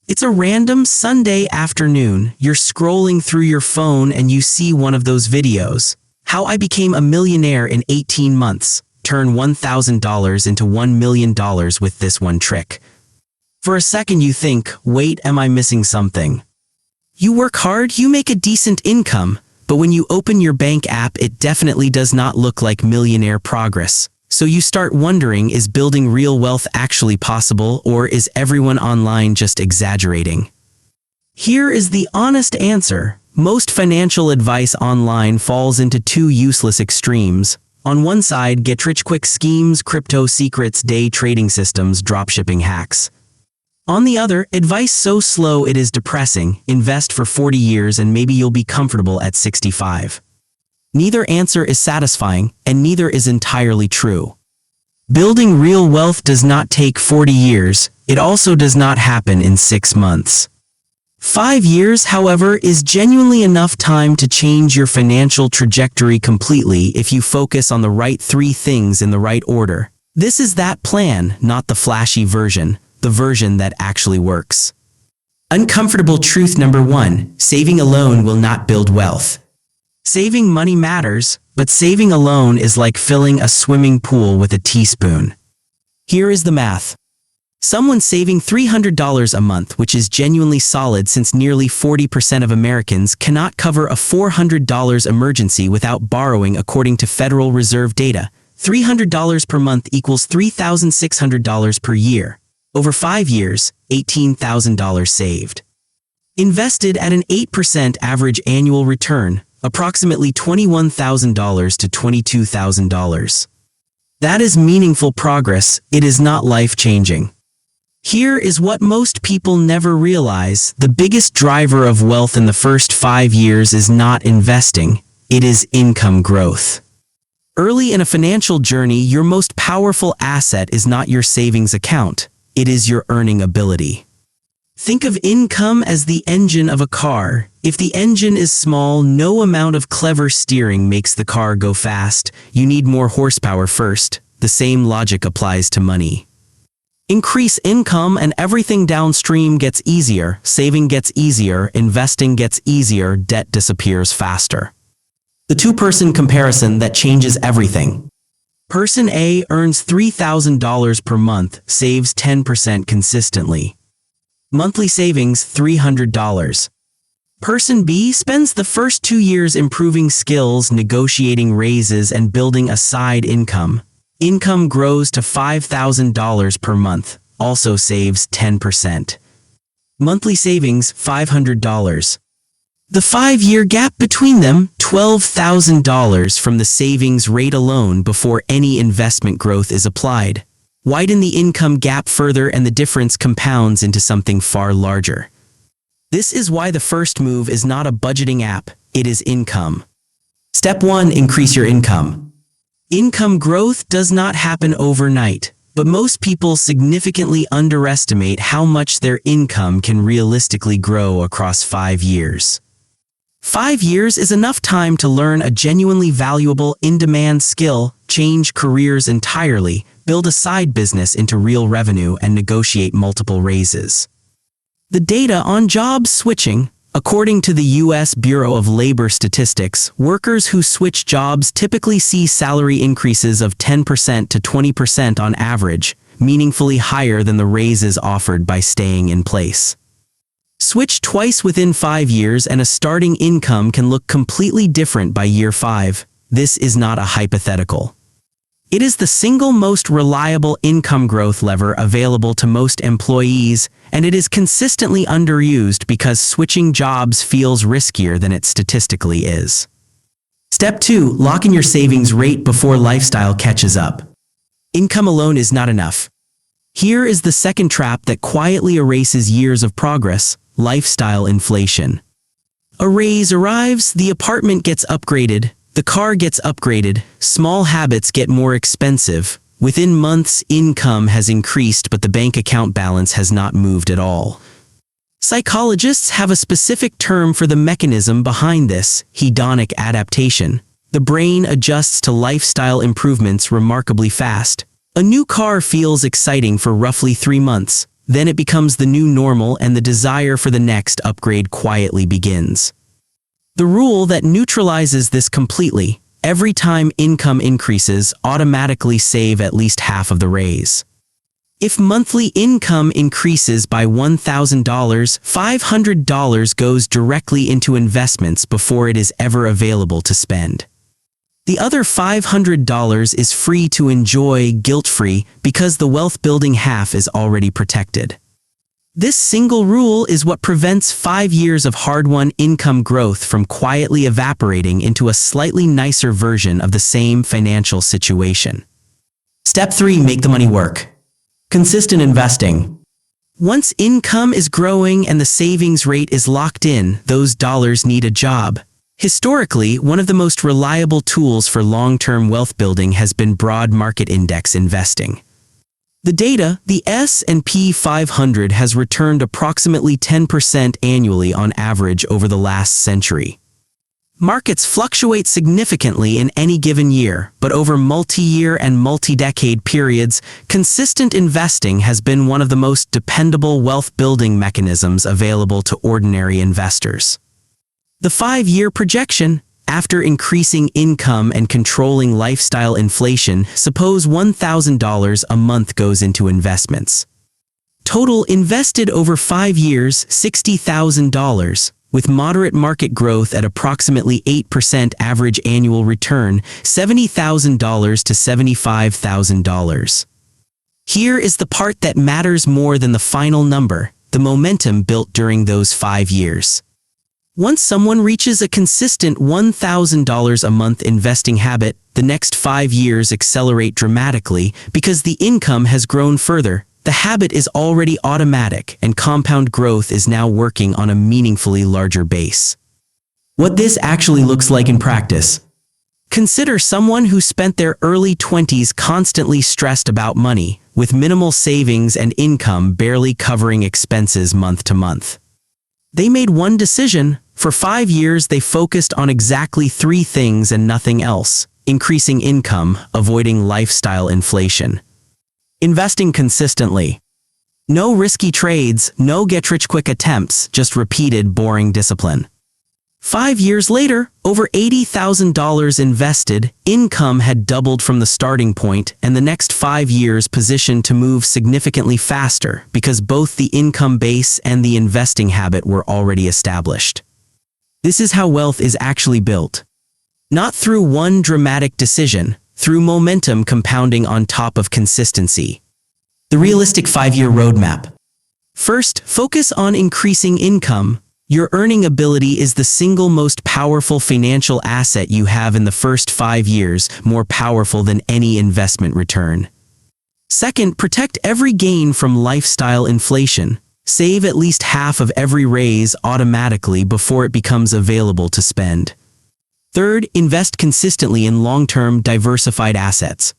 It's a random Sunday afternoon. You're scrolling through your phone and you see one of those videos. How I became a millionaire in 18 months. Turn $1,000 into $1 million with this one trick. For a second you think, wait, am I missing something? You work hard, you make a decent income, but when you open your bank app, it definitely does not look like millionaire progress. So you start wondering, is building real wealth actually possible, or is everyone online just exaggerating? Here is the honest answer. Most financial advice online falls into two useless extremes. On one side, get-rich-quick schemes, crypto secrets, day trading systems, dropshipping hacks. On the other, advice so slow it is depressing. Invest for 40 years and maybe you'll be comfortable at 65. Neither answer is satisfying, and neither is entirely true. Building real wealth does not take 40 years. It also does not happen in 6 months. 5 years, however, is genuinely enough time to change your financial trajectory completely if you focus on the right 3 things in the right order. This is that plan, not the flashy version, the version that actually works. Uncomfortable truth number 1, saving alone will not build wealth. Saving money matters, but saving alone is like filling a swimming pool with a teaspoon. Here is the math. Someone saving $300 a month, which is genuinely solid since nearly 40% of Americans cannot cover a $400 emergency without borrowing according to Federal Reserve data. $300 per month equals $3,600 per year. Over 5 years, $18,000 saved. Invested at an 8% average annual return, approximately $21,000 to $22,000. That is meaningful progress. It is not life-changing. Here is what most people never realize. The biggest driver of wealth in the first 5 years is not investing. It is income growth. Early in a financial journey, your most powerful asset is not your savings account. It is your earning ability. Think of income as the engine of a car. If the engine is small, no amount of clever steering makes the car go fast. You need more horsepower first. The same logic applies to money. Increase income and everything downstream gets easier. Saving gets easier, investing gets easier, debt disappears faster. The two-person comparison that changes everything. Person A earns $3,000 per month, saves 10% consistently. Monthly savings $300. Person B spends the first 2 years improving skills, negotiating raises, and building a side income. Income grows to $5,000 per month, also saves 10%. Monthly savings $500. The 5-year gap between them, $12,000 from the savings rate alone before any investment growth is applied. Widen the income gap further and the difference compounds into something far larger. This is why the first move is not a budgeting app, it is income. Step 1, increase your income. Income growth does not happen overnight, but most people significantly underestimate how much their income can realistically grow across 5 years. 5 years is enough time to learn a genuinely valuable, in-demand skill, change careers entirely, build a side business into real revenue, and negotiate multiple raises. The data on job switching. According to the U.S. Bureau of Labor Statistics, workers who switch jobs typically see salary increases of 10% to 20% on average, meaningfully higher than the raises offered by staying in place. Switch twice within 5 years and a starting income can look completely different by year 5. This is not a hypothetical. It is the single most reliable income growth lever available to most employees, and it is consistently underused because switching jobs feels riskier than it statistically is. Step 2, lock in your savings rate before lifestyle catches up. Income alone is not enough. Here is the second trap that quietly erases years of progress: lifestyle inflation. A raise arrives, the apartment gets upgraded, the car gets upgraded, small habits get more expensive. Within months, income has increased, but the bank account balance has not moved at all. Psychologists have a specific term for the mechanism behind this: hedonic adaptation. The brain adjusts to lifestyle improvements remarkably fast. A new car feels exciting for roughly 3 months. then it becomes the new normal and the desire for the next upgrade quietly begins. The rule that neutralizes this completely: every time income increases, automatically save at least half of the raise. If monthly income increases by $1,000, $500 goes directly into investments before it is ever available to spend. The other $500 is free to enjoy, guilt-free, because the wealth-building half is already protected. This single rule is what prevents 5 years of hard-won income growth from quietly evaporating into a slightly nicer version of the same financial situation. Step 3. Make the money work. Consistent investing. Once income is growing and the savings rate is locked in, those dollars need a job. Historically, one of the most reliable tools for long-term wealth building has been broad market index investing. The data, the S&P 500 has returned approximately 10% annually on average over the last century. Markets fluctuate significantly in any given year, but over multi-year and multi-decade periods, consistent investing has been one of the most dependable wealth-building mechanisms available to ordinary investors. The 5-year projection: after increasing income and controlling lifestyle inflation, suppose $1,000 a month goes into investments. Total invested over 5 years, $60,000. With moderate market growth at approximately 8% average annual return, $70,000 to $75,000. Here is the part that matters more than the final number: the momentum built during those 5 years. Once someone reaches a consistent $1,000 a month investing habit, the next 5 years accelerate dramatically because the income has grown further. The habit is already automatic, and compound growth is now working on a meaningfully larger base. What this actually looks like in practice. Consider someone who spent their early 20s constantly stressed about money, with minimal savings and income barely covering expenses month to month. They made one decision. For 5 years, they focused on exactly 3 things and nothing else: increasing income, avoiding lifestyle inflation, investing consistently. No risky trades, no get-rich-quick attempts, just repeated, boring discipline. 5 years later, over $80,000 invested, income had doubled from the starting point, and the next 5 years positioned to move significantly faster because both the income base and the investing habit were already established. This is how wealth is actually built. Not through one dramatic decision, through momentum compounding on top of consistency. The realistic 5-year roadmap. First, focus on increasing income. Your earning ability is the single most powerful financial asset you have in the first 5 years, more powerful than any investment return. Second, protect every gain from lifestyle inflation. Save at least half of every raise automatically before it becomes available to spend. Third, invest consistently in long-term diversified assets.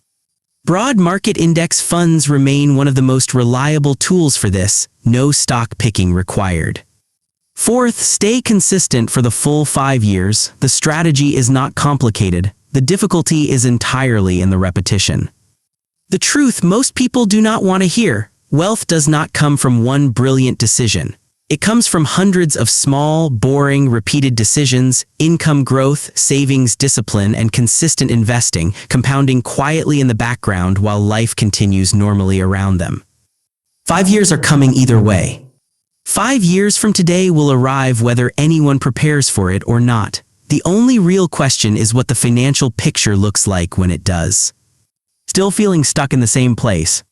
Broad market index funds remain one of the most reliable tools for this, no stock picking required. Fourth, stay consistent for the full 5 years. The strategy is not complicated. The difficulty is entirely in the repetition. The truth most people do not want to hear: wealth does not come from one brilliant decision. It comes from hundreds of small, boring, repeated decisions: income growth, savings discipline, and consistent investing, compounding quietly in the background while life continues normally around them. 5 years are coming either way. 5 years from today will arrive whether anyone prepares for it or not. The only real question is what the financial picture looks like when it does. Still feeling stuck in the same place?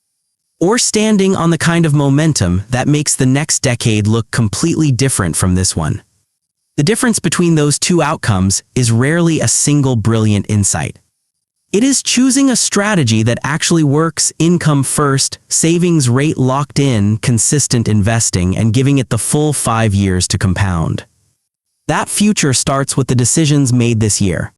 Or standing on the kind of momentum that makes the next decade look completely different from this one? The difference between those two outcomes is rarely a single brilliant insight. It is choosing a strategy that actually works: income first, savings rate locked in, consistent investing, and giving it the full 5 years to compound. That future starts with the decisions made this year.